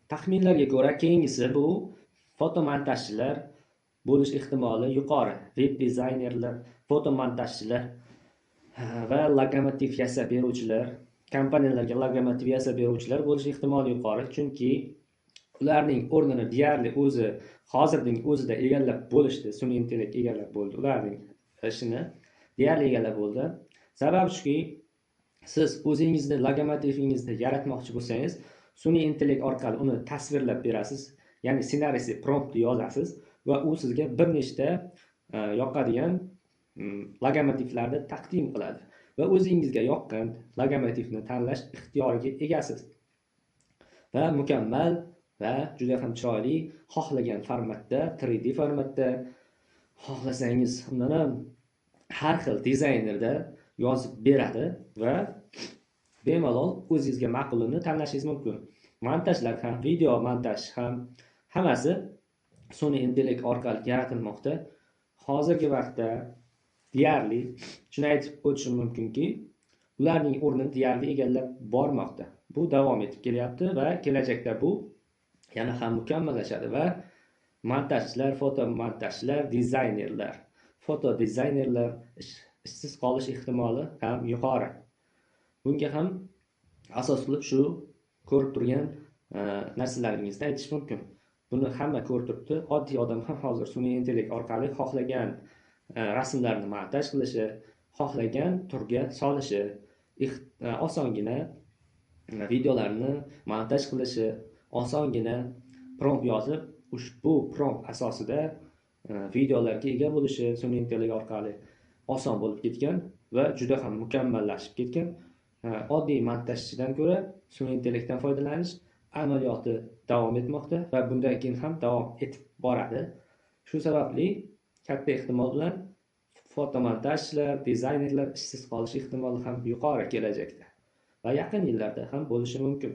Taxminlarga ko'ra, keyingisi bu fotomontajchilar bo'lish ehtimoli yuqori. Web dizaynerlar, fotomontajchilar va lokomotiv yasab beruvchilar, kompaniyalarga lokomotiv yasab beruvchilar bo'lish ehtimoli yuqori, chunki ularning o'rnini deyarli hozirning o'zida egallab bo'lishdi. Sun'iy intellekt egallab bo'ldi, ularning ishini deyarli egallab bo'ldi. Sababi shuki, siz o'zingizni lokomotivingizni yaratmoqchi bo'lsangiz, sun'iy intellekt orqali uni tasvirlab berasiz, ya'ni ssenariysi promptni yozasiz va u sizga bir nechta yoqadigan lokomotivlarni taqdim qiladi va o'zingizga yoqqan lokomotivni tanlash ixtiyoriga egasiz. Va mukammal va juda ham chiroyli, xohlagan formatda, 3D formatda, xohlasangiz undan ham har xil dizaynerda yozib beradi va bemalol o'zingizga ma'qulini tanlashingiz mumkin. Montajlar ham, video montaj ham hammasi sun'iy intellekt orqali yaratilmoqda. Hozirgi vaqtda deyarli shuni aytib o'tishim mumkinki, ularning o'rnini deyarli egallab bormoqda. Bu davom etib kelyapti va kelajakda bu yana ham mukammallashadi va montajchilar, fotomontajchilar, dizaynerlar, fotodizaynerlar ishsiz qolish ehtimoli ham yuqori. Bunga ham asos qilib shu ko'rib turgan narsalaringizni aytish mumkin. Buni hamma ko'rib turibdi. Oddiy odam ham hozir sun'iy intellekt orqali xohlagan rasmlarni montaj qilishi, xohlagan turga solishi, osongina videolarni montaj qilishi, osongina prompt yozib, ushbu prompt asosida videolarga ega bo'lishi sun'iy intellekt orqali oson bo'lib ketgan va juda ham mukammallashib ketgan. Oddiy montajchidan ko'ra sun'iy intellektdan foydalanish amaliyoti davom etmoqda va bundan keyin ham davom etib boradi. Shu sababli katta ehtimol bilan fotomontajchilar, dizaynerlar ishsiz qolish ehtimoli ham yuqori kelajakda va yaqin yillarda ham bo'lishi mumkin.